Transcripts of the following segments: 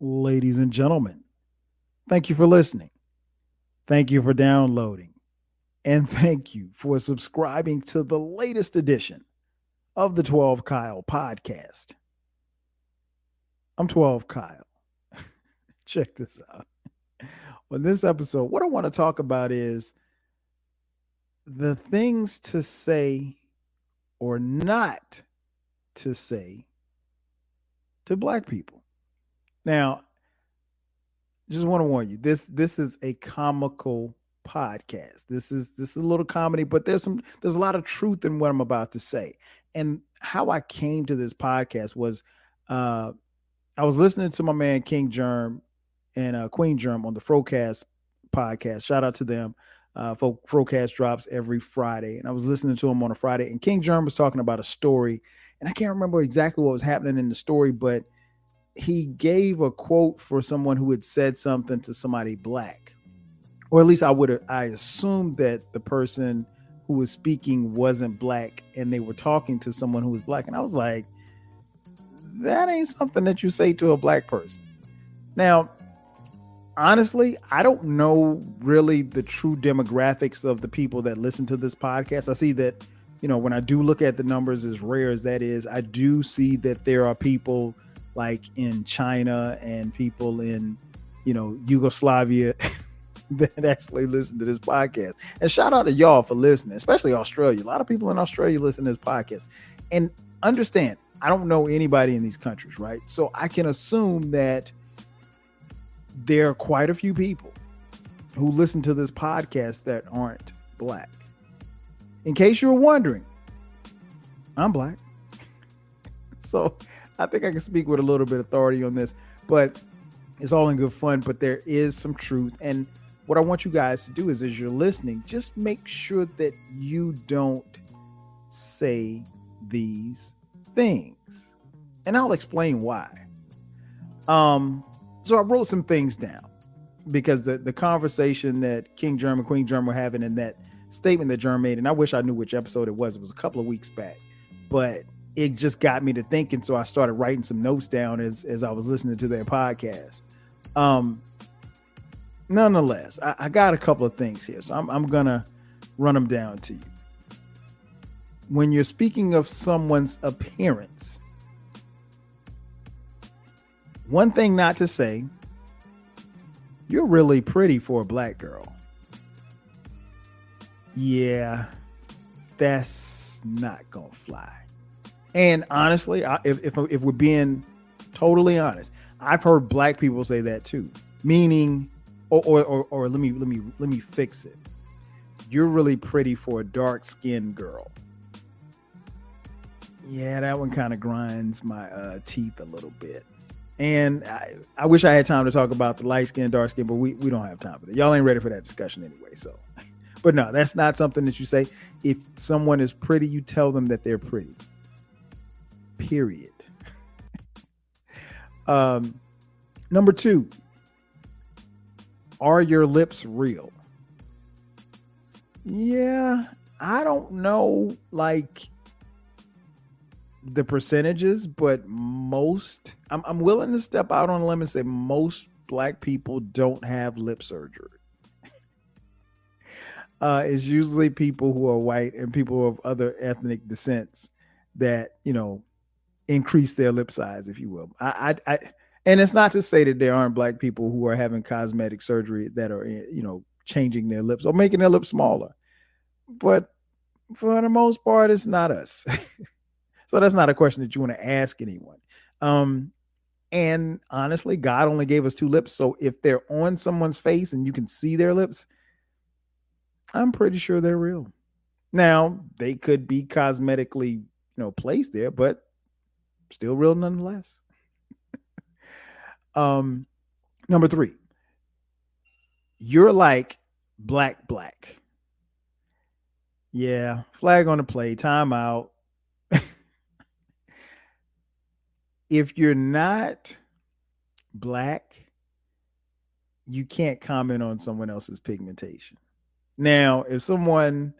Ladies and gentlemen, thank you for listening. Thank you for downloading. And thank you for subscribing to the latest edition of the 12 Kyle podcast. I'm 12 Kyle. Check this out. On this episode, what I want to talk about is the things to say or not to say to black people. Now, just want to warn you, this is a comical podcast. This is a little comedy, but there's a lot of truth in what I'm about to say. And how I came to this podcast was uh I was listening to my man King Germ and Queen Germ on the Frocast podcast. Shout out to them. Frocast drops every Friday, and I was listening to him on a Friday. And King Germ was talking about a story, and I can't remember exactly what was happening in the story, but he gave a quote for someone who had said something to somebody black, or at least I assumed that the person who was speaking wasn't black, and they were talking to someone who was black, and I was like, that ain't something that you say to a black person. Now, honestly, I don't know really the true demographics of the people that listen to this podcast. I see that, when I do look at the numbers, as rare as that is, I do see that there are people like in China and people in, Yugoslavia that actually listen to this podcast. And shout out to y'all for listening, especially Australia. A lot of people in Australia listen to this podcast. And understand, I don't know anybody in these countries, right? So I can assume that there are quite a few people who listen to this podcast that aren't black. In case you're wondering, I'm black. So I think I can speak with a little bit of authority on this, but it's all in good fun. But there is some truth. And what I want you guys to do is, as you're listening, just make sure that you don't say these things. And I'll explain why. So I wrote some things down because the conversation that King Germ and Queen Germ were having in that statement that Germ made, and I wish I knew which episode it was. It was a couple of weeks back, but it just got me to thinking. So I started writing some notes down as I was listening to their podcast. Nonetheless, I got a couple of things here. So I'm going to run them down to you. When you're speaking of someone's appearance, one thing not to say, you're really pretty for a black girl. Yeah, that's not going to fly. And honestly, if we're being totally honest, I've heard black people say that too. Meaning, or let me fix it. You're really pretty for a dark-skinned girl. Yeah, that one kind of grinds my teeth a little bit. And I wish I had time to talk about the light skin, dark skin, but we don't have time for that. Y'all ain't ready for that discussion anyway. So, but no, that's not something that you say. If someone is pretty, you tell them that they're pretty. Period. Number 2, are your lips real? Yeah, I don't know like the percentages, but I'm willing to step out on a limb and say most black people don't have lip surgery. It's usually people who are white and people of other ethnic descents that increase their lip size, if you will. And it's not to say that there aren't black people who are having cosmetic surgery that are changing their lips or making their lips smaller, but for the most part, it's not us. So that's not a question that you want to ask anyone. And honestly, God only gave us 2 lips. So if they're on someone's face and you can see their lips, I'm pretty sure they're real. Now, they could be cosmetically, placed there, but still real nonetheless. Number 3, you're like black. Yeah, flag on the play, time out. If you're not black, you can't comment on someone else's pigmentation. Now, if someone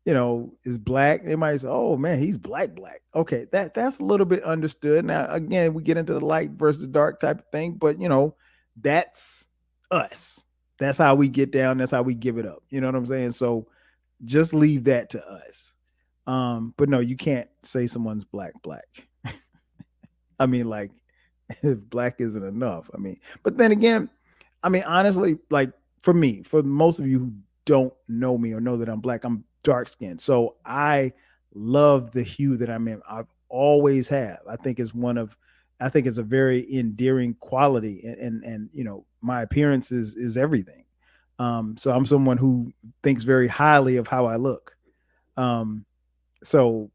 is black, they might say, "Oh man, he's black, black." Okay, that's a little bit understood. Now, again, we get into the light versus dark type of thing, but that's us. That's how we get down. That's how we give it up. You know what I'm saying? So just leave that to us. But no, you can't say someone's black, black. I mean, like, if black isn't enough. I mean, but then again, I mean, honestly, like for me, for most of you who don't know me or know that I'm black, I'm dark skinned. So I love the hue that I'm in. I've always have. I think it's a very endearing quality, and my appearance is everything. So I'm someone who thinks very highly of how I look. Um, so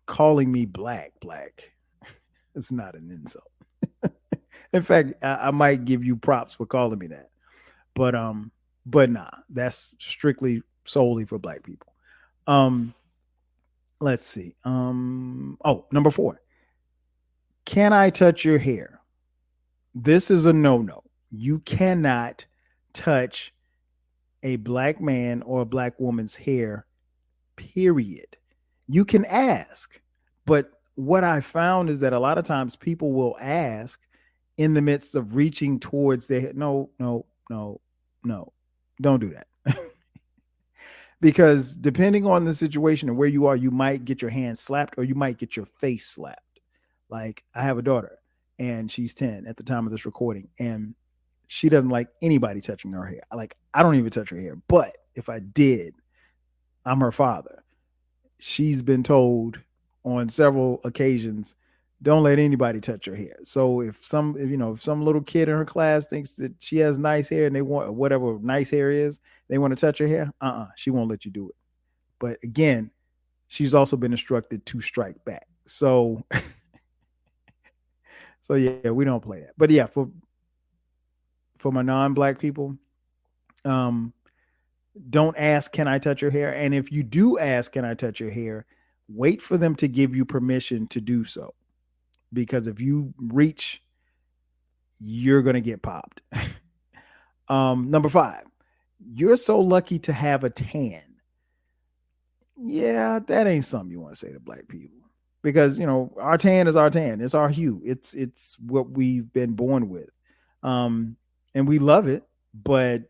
calling me black, black, it's not an insult. In fact, I might give you props for calling me that. But nah, that's strictly solely for black people. Um, let's see. Number 4. Can I touch your hair? This is a no-no. You cannot touch a black man or a black woman's hair, period. You can ask, but what I found is that a lot of times people will ask in the midst of reaching towards their head. No, no, no, no, don't do that. Because depending on the situation and where you are, you might get your hand slapped or you might get your face slapped. Like, I have a daughter and she's 10 at the time of this recording, and she doesn't like anybody touching her hair. Like, I don't even touch her hair, but if I did, I'm her father. She's been told on several occasions, don't let anybody touch her hair. So if some little kid in her class thinks that she has nice hair and they want whatever nice hair is, they want to touch her hair, she won't let you do it. But again, she's also been instructed to strike back. So yeah, we don't play that. But yeah, for my non-black people, don't ask, can I touch your hair? And if you do ask, can I touch your hair, wait for them to give you permission to do so. Because if you reach, you're going to get popped. Number 5, you're so lucky to have a tan. Yeah, that ain't something you want to say to black people, because our tan is our tan. It's our hue. It's what we've been born with. And we love it, but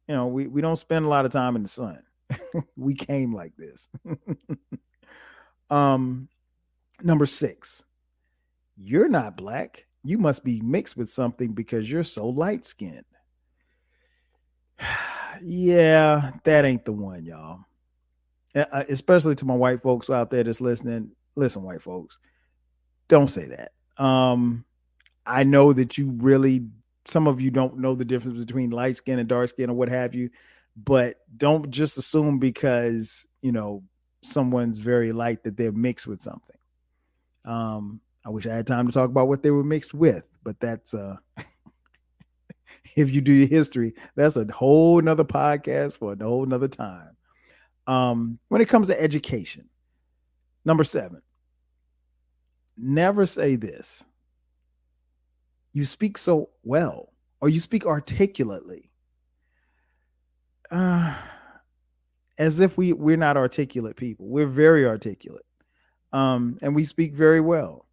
we don't spend a lot of time in the sun. We came like this. Number 6, you're not black. You must be mixed with something because you're so light skinned. Yeah, that ain't the one, y'all. Especially to my white folks out there that's listening. Listen, white folks, don't say that. I know that some of you don't know the difference between light skin and dark skin or what have you, but don't just assume because, someone's very light that they're mixed with something. I wish I had time to talk about what they were mixed with, but that's if you do your history, that's a whole nother podcast for a whole nother time. When it comes to education, number 7, never say this: you speak so well, or you speak articulately. As if we're not articulate people. We're very articulate. And we speak very well.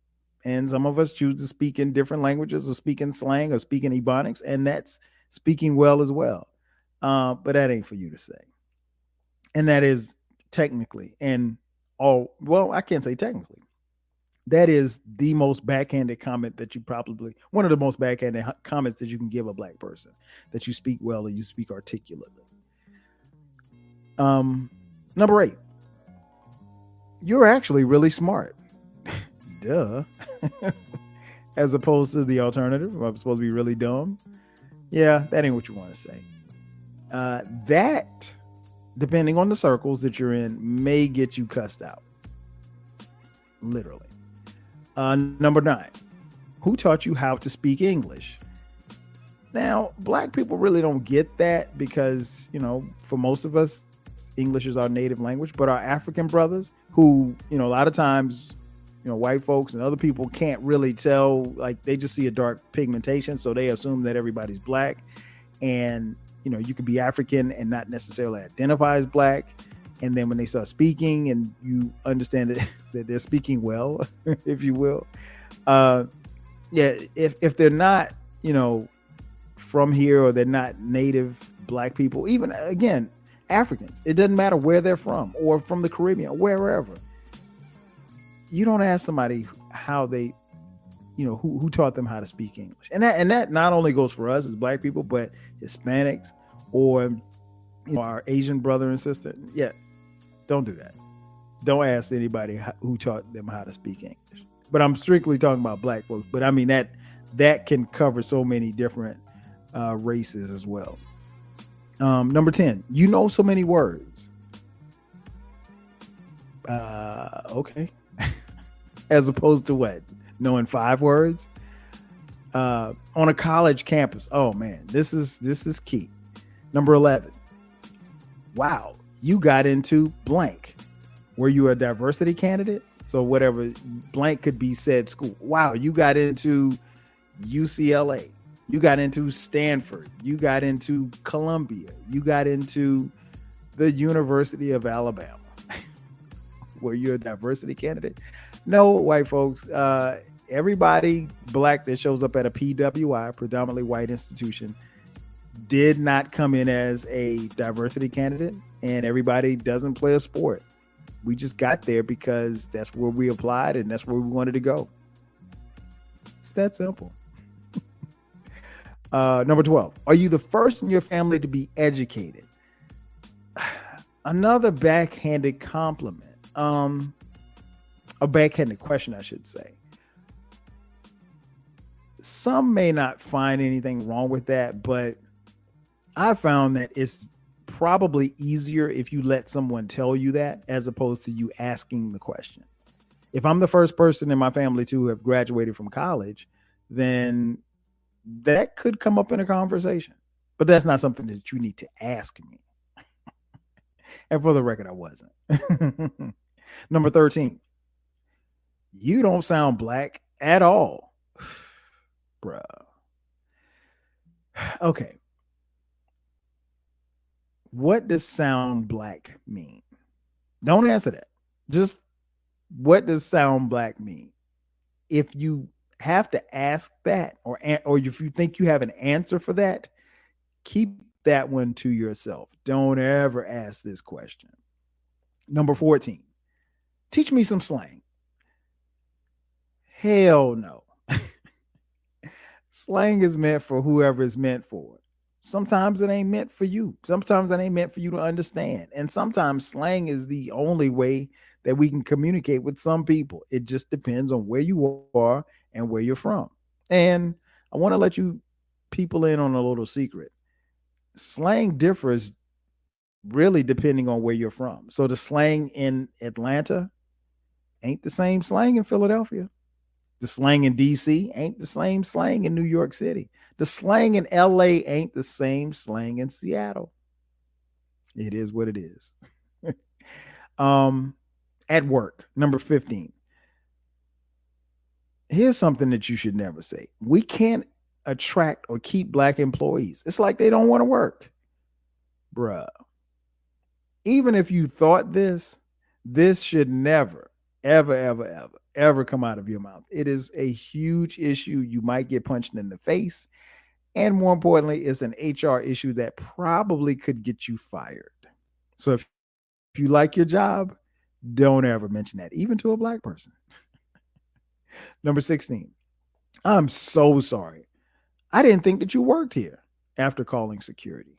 And some of us choose to speak in different languages, or speak in slang, or speak in ebonics, and that's speaking well as well. But that ain't for you to say. And that is technically, I can't say technically. That is the most backhanded comment that one of the most backhanded comments that you can give a black person, that you speak well and you speak articulately. Number 8, you're actually really smart. Duh. As opposed to the alternative, I'm supposed to be really dumb. Yeah, that ain't what you want to say. That, depending on the circles that you're in, may get you cussed out. Literally. Number 9, who taught you how to speak English? Now, black people really don't get that because, for most of us, English is our native language, but our African brothers who, a lot of times, white folks and other people can't really tell, like, they just see a dark pigmentation, so they assume that everybody's black. And, you can be African and not necessarily identify as black. And then when they start speaking and you understand that, that they're speaking well, if you will, uh, yeah, if they're not, you know, from here or they're not native black people, even again, Africans, it doesn't matter where they're from or from the Caribbean, wherever. You don't ask somebody how they, you know, who taught them how to speak English. And that not only goes for us as black people, but Hispanics or, you know, our Asian brother and sister. Yeah, don't do that. Don't ask anybody who taught them how to speak English. But I'm strictly talking about black folks. But I mean that can cover so many different races as well. Number 10, you know so many words. Okay. As opposed to what? Knowing 5 words? On a college campus. Oh man, this is key. Number 11. Wow, you got into blank. Were you a diversity candidate? So whatever blank could be said school. Wow, you got into UCLA. You got into Stanford. You got into Columbia. You got into the University of Alabama. Were you a diversity candidate? No, white folks. Everybody black that shows up at a PWI, predominantly white institution, did not come in as a diversity candidate, and everybody doesn't play a sport. We just got there because that's where we applied and that's where we wanted to go. It's that simple. Number 12. Are you the first in your family to be educated? Another backhanded compliment. A backhanded question, I should say. Some may not find anything wrong with that, but I found that it's probably easier if you let someone tell you that as opposed to you asking the question. If I'm the first person in my family to have graduated from college, then that could come up in a conversation. But that's not something that you need to ask me. And for the record, I wasn't. Number 13. You don't sound black at all. Bruh. Okay. What does sound black mean? Don't answer that. Just what does sound black mean? If you have to ask that, or if you think you have an answer for that, keep that one to yourself. Don't ever ask this question. Number 14. Teach me some slang. Hell no. Slang is meant for whoever it's meant for. Sometimes it ain't meant for you. Sometimes it ain't meant for you to understand. And sometimes slang is the only way that we can communicate with some people. It just depends on where you are and where you're from. And I want to let you people in on a little secret. Slang differs really depending on where you're from. So the slang in Atlanta ain't the same slang in Philadelphia. The slang in DC ain't the same slang in New York City. The slang in LA ain't the same slang in Seattle. It is what it is. At work, number 15. Here's something that you should never say. We can't attract or keep black employees. It's like they don't want to work. Bruh. Even if you thought this should never, ever, ever, ever, ever come out of your mouth. It is a huge issue. You might get punched in the face. And more importantly, it's an HR issue that probably could get you fired. So if you like your job, don't ever mention that, even to a black person. Number 16. I'm so sorry. I didn't think that you worked here after calling security.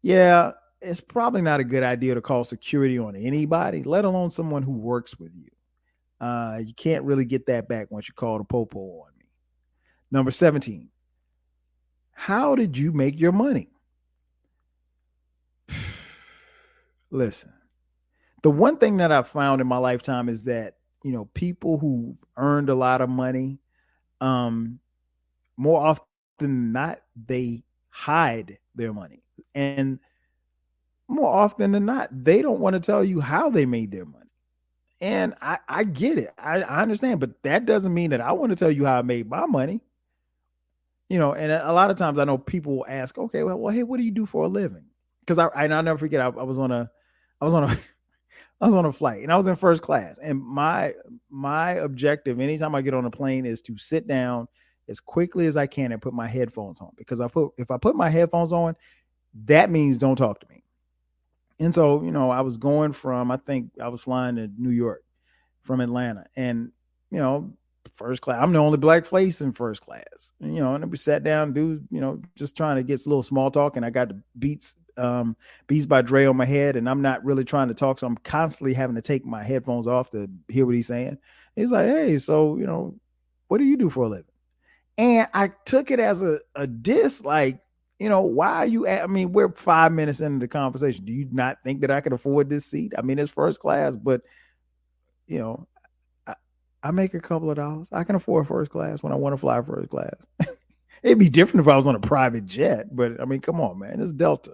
Yeah, it's probably not a good idea to call security on anybody, let alone someone who works with you. You can't really get that back once you call the popo on me. Number 17. How did you make your money? Listen, the one thing that I've found in my lifetime is that, you know, people who've earned a lot of money, more often than not, they hide their money. And more often than not, they don't want to tell you how they made their money. And I get it. I understand, but that doesn't mean that I want to tell you how I made my money. You know, and a lot of times I know people will ask, okay, well, hey, what do you do for a living? Because I'll never forget, I was on a I was on a flight and I was in first class. And my objective anytime I get on a plane is to sit down as quickly as I can and put my headphones on, because if I put my headphones on, that means don't talk to me. And so, I was going from, I think I was flying to New York from Atlanta. And, you know, first class, I'm the only black face in first class. And then we sat down, dude, just trying to get a little small talk. And I got the Beats by Dre on my head, and I'm not really trying to talk. So I'm constantly having to take my headphones off to hear what he's saying. He's like, hey, so, what do you do for a living? And I took it as a diss, like, why are you I mean, we're 5 minutes into the conversation. Do you not think that I could afford this seat? I mean, it's first class, but you know, I, I make a couple of dollars. I can afford first class when I want to fly first class. It'd be different if I was on a private jet, but I mean, come on, man, it's Delta.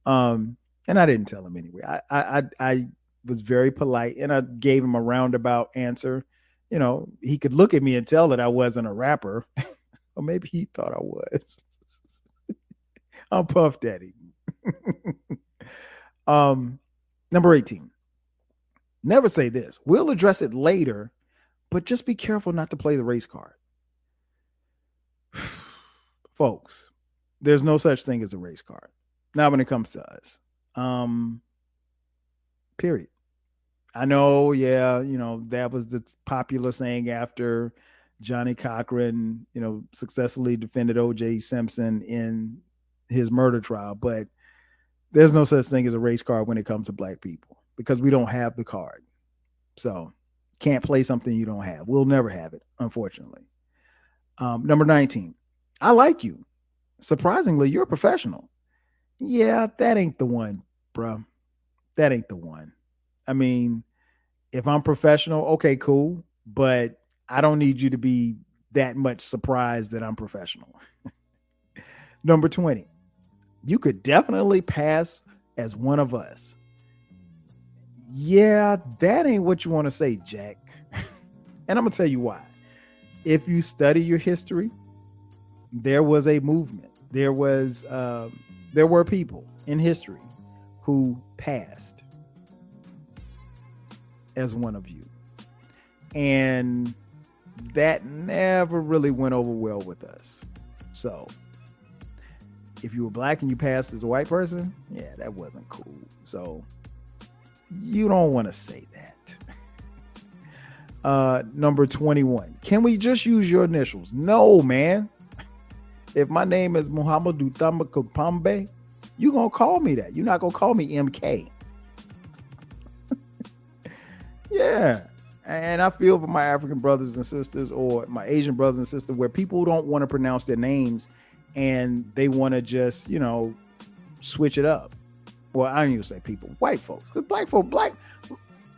And I didn't tell him anyway. I was very polite and I gave him a roundabout answer. He could look at me and tell that I wasn't a rapper, or maybe he thought I was. I'm Puff Daddy. Number 18. Never say this. We'll address it later, but just be careful not to play the race card. Folks, there's no such thing as a race card. Not when it comes to us. Period. I know, yeah, that was the popular saying after Johnny Cochran, successfully defended O.J. Simpson in his murder trial, but there's no such thing as a race card when it comes to black people because we don't have the card. So can't play something you don't have. We'll never have it, unfortunately. Number 19. I like you. Surprisingly, you're a professional. Yeah, that ain't the one, bro. That ain't the one. I mean, if I'm professional, okay, cool. But I don't need you to be that much surprised that I'm professional. Number 20. You could definitely pass as one of us. Yeah, that ain't what you want to say, Jack. And I'm going to tell you why. If you study your history, there was a movement. There were people in history who passed as one of you. And that never really went over well with us. So if you were black and you passed as a white person, yeah, that wasn't cool. So you don't want to say that. Number 21. Can we just use your initials? No, man. If my name is Muhammadu Thamba Kapambe, you're going to call me that. You're not going to call me MK. Yeah. And I feel for my African brothers and sisters or my Asian brothers and sisters where people don't want to pronounce their names and they want to just, switch it up. Well, I don't even say people, white folks. Because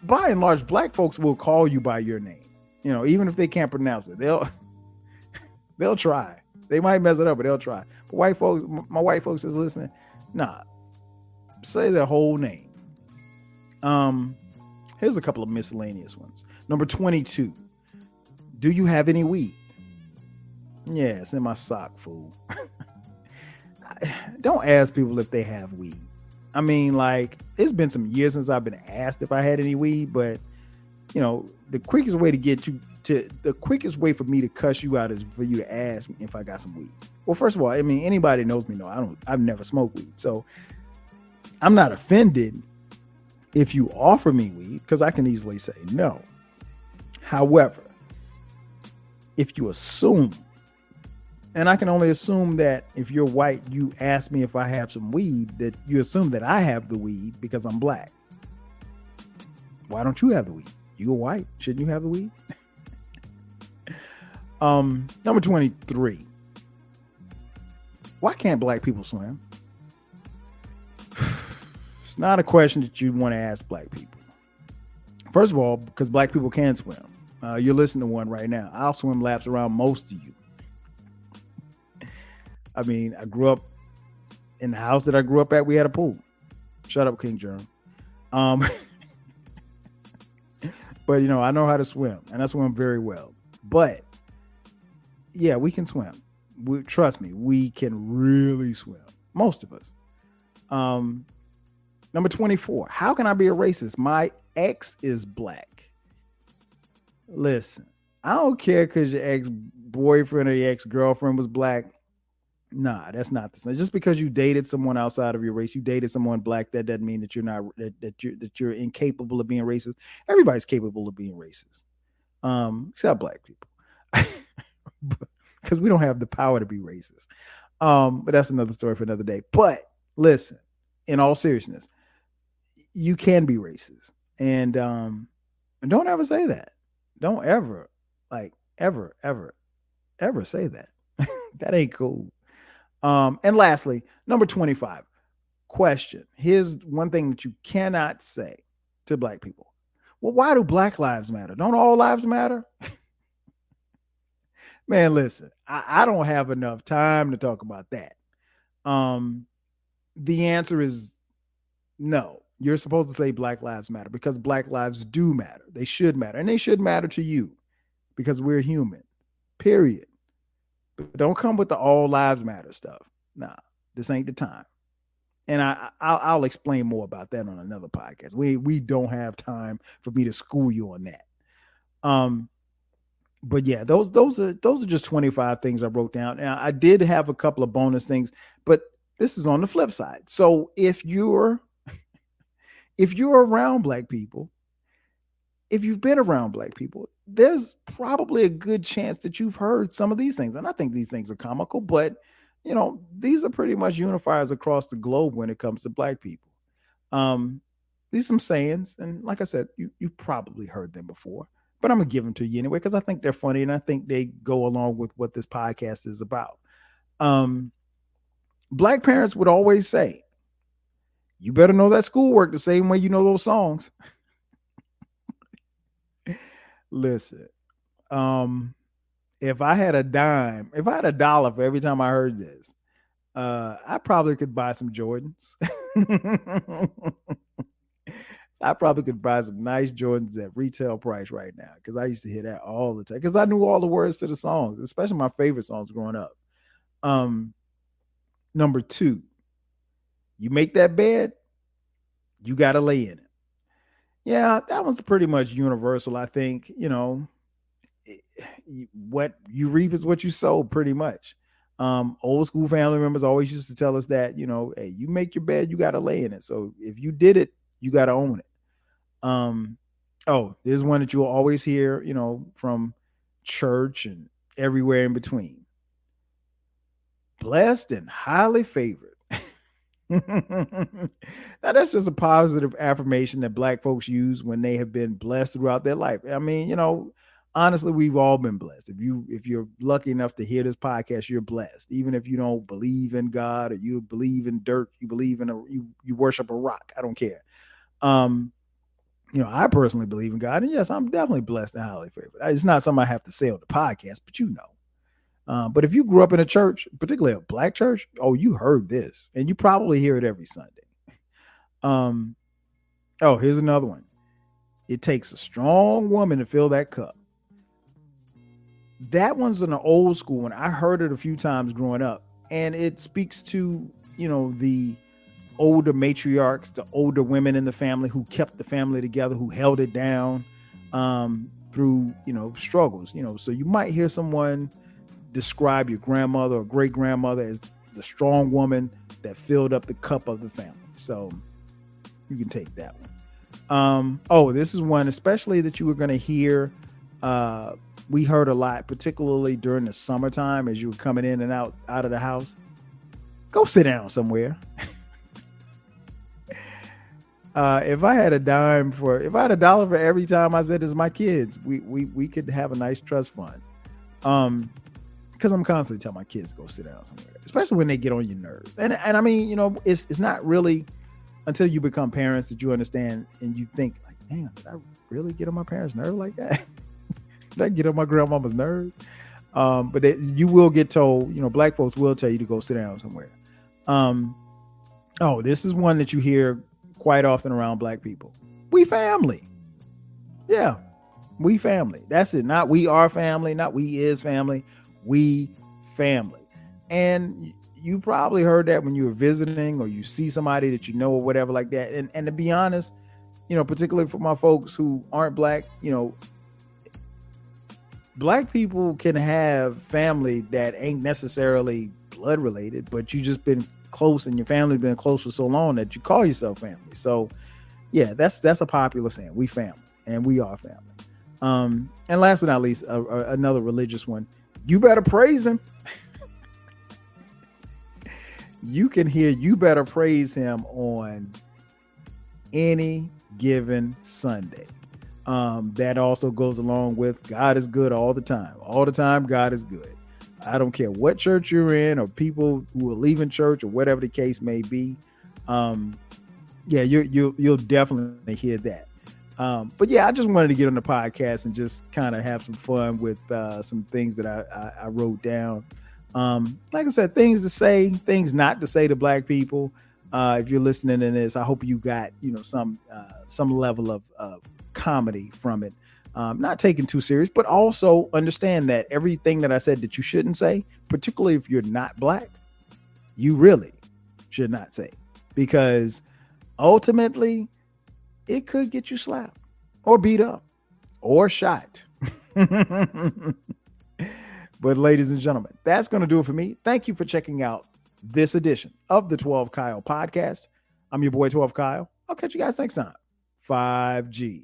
by and large, black folks will call you by your name. Even if they can't pronounce it, they'll try. They might mess it up, but they'll try. But white folks, my white folks is listening. Nah, say their whole name. Here's a couple of miscellaneous ones. Number 22. Do you have any weed? Yeah, it's in my sock, fool. Don't ask people if they have weed. I mean, like, it's been some years since I've been asked if I had any weed, but the quickest way the quickest way for me to cuss you out is for you to ask me if I got some weed. Well, first of all, I mean, anybody knows me know I've never smoked weed. So I'm not offended if you offer me weed because I can easily say no. However, if you assume, and I can only assume that if you're white, you ask me if I have some weed, that you assume that I have the weed because I'm black. Why don't you have the weed? You're white. Shouldn't you have the weed? Number 23. Why can't black people swim? It's not a question that you'd want to ask black people. First of all, because black people can swim. You're listening to one right now. I'll swim laps around most of you. I mean, I grew up in the house that I grew up at. We had a pool. Shut up, King Jerome. But, I know how to swim, and I swim very well. But, yeah, we can swim. Trust me, we can really swim. Most of us. Number Number 24. How can I be a racist? My ex is black. Listen, I don't care because your ex-boyfriend or your ex-girlfriend was black. Nah, that's not the same. Just because you dated someone outside of your race, you dated someone black, that doesn't mean that you're not that you're incapable of being racist. Everybody's capable of being racist, except black people, because we don't have the power to be racist. But that's another story for another day. But listen, in all seriousness, you can be racist, and don't ever say that. Don't ever, like, ever say that. That ain't cool. And lastly, number 25, question. Here's one thing that you cannot say to black people. Well, why do black lives matter? Don't all lives matter? Man, listen, I don't have enough time to talk about that. The answer is no. You're supposed to say black lives matter because black lives do matter. They should matter. And they should matter to you because we're human, period. But don't come with the all lives matter stuff. Nah, this ain't the time. And I'll explain more about that on another podcast. We don't have time for me to school you on that. But yeah, those are just 25 things I wrote down. Now I did have a couple of bonus things, but this is on the flip side. So if you're around black people, if you've been around black people, there's probably a good chance that you've heard some of these things. And I think these things are comical, but these are pretty much unifiers across the globe when it comes to black people. These are some sayings, and like I said, you probably heard them before, but I'm gonna give them to you anyway because I think they're funny and I think they go along with what this podcast is about. Black parents would always say, "You better know that schoolwork the same way you know those songs." Listen, if I had a dollar for every time I heard this, I probably could buy some Jordans. I probably could buy some nice Jordans at retail price right now because I used to hear that all the time because I knew all the words to the songs, especially my favorite songs growing up. Number 2, you make that bed, you got to lay in it. Yeah, that one's pretty much universal. I think, what you reap is what you sow, pretty much. Old school family members always used to tell us that, hey, you make your bed, you got to lay in it. So if you did it, you got to own it. There's one that you'll always hear, from church and everywhere in between. Blessed and highly favored. Now that's just a positive affirmation that black folks use when they have been blessed throughout their life. I mean, honestly, we've all been blessed. If you're lucky enough to hear this podcast, you're blessed. Even if you don't believe in God or you believe in dirt, you believe in you worship a rock. I don't care. I personally believe in God, and yes, I'm definitely blessed and highly favored. It's not something I have to say on the podcast, but but if you grew up in a church, particularly a black church, you heard this, and you probably hear it every Sunday. Here's another one. It takes a strong woman to fill that cup. That one's an old school one. I heard it a few times growing up, and it speaks to, the older matriarchs, the older women in the family who kept the family together, who held it down through, struggles. So you might hear someone describe your grandmother or great grandmother as the strong woman that filled up the cup of the family. So you can take that one. This is one especially that you were going to hear. We heard a lot, particularly during the summertime as you were coming in and out of the house. Go sit down somewhere. If I had a dollar for every time I said this to my kids, we could have a nice trust fund. Because I'm constantly telling my kids to go sit down somewhere, especially when they get on your nerves. And I mean, it's not really until you become parents that you understand and you think like, damn, did I really get on my parents' nerves like that? Did I get on my grandmama's nerves? But you will get told, black folks will tell you to go sit down somewhere. This is one that you hear quite often around black people. We family. Yeah, we family. That's it. Not we are family, not we is family. We family. And you probably heard that when you were visiting or you see somebody that you know or whatever like that. And to be honest, particularly for my folks who aren't black, black people can have family that ain't necessarily blood related, but you just been close and your family been close for so long that you call yourself family. So yeah, that's a popular saying. We family and we are family. And last but not least, another religious one. You better praise him. You can hear you better praise him on any given Sunday. That also goes along with God is good all the time. All the time, God is good. I don't care what church you're in or people who are leaving church or whatever the case may be. Yeah, you'll definitely hear that. But yeah, I just wanted to get on the podcast and just kind of have some fun with some things that I wrote down. Like I said, things to say, things not to say to black people. If you're listening to this, I hope you got some level of comedy from it. Not taken too serious, but also understand that everything that I said that you shouldn't say, particularly if you're not black, you really should not say, because ultimately it could get you slapped or beat up or shot. But ladies and gentlemen, that's going to do it for me. Thank you for checking out this edition of the 12 Kyle podcast. I'm your boy 12 Kyle. I'll catch you guys next time. 5G.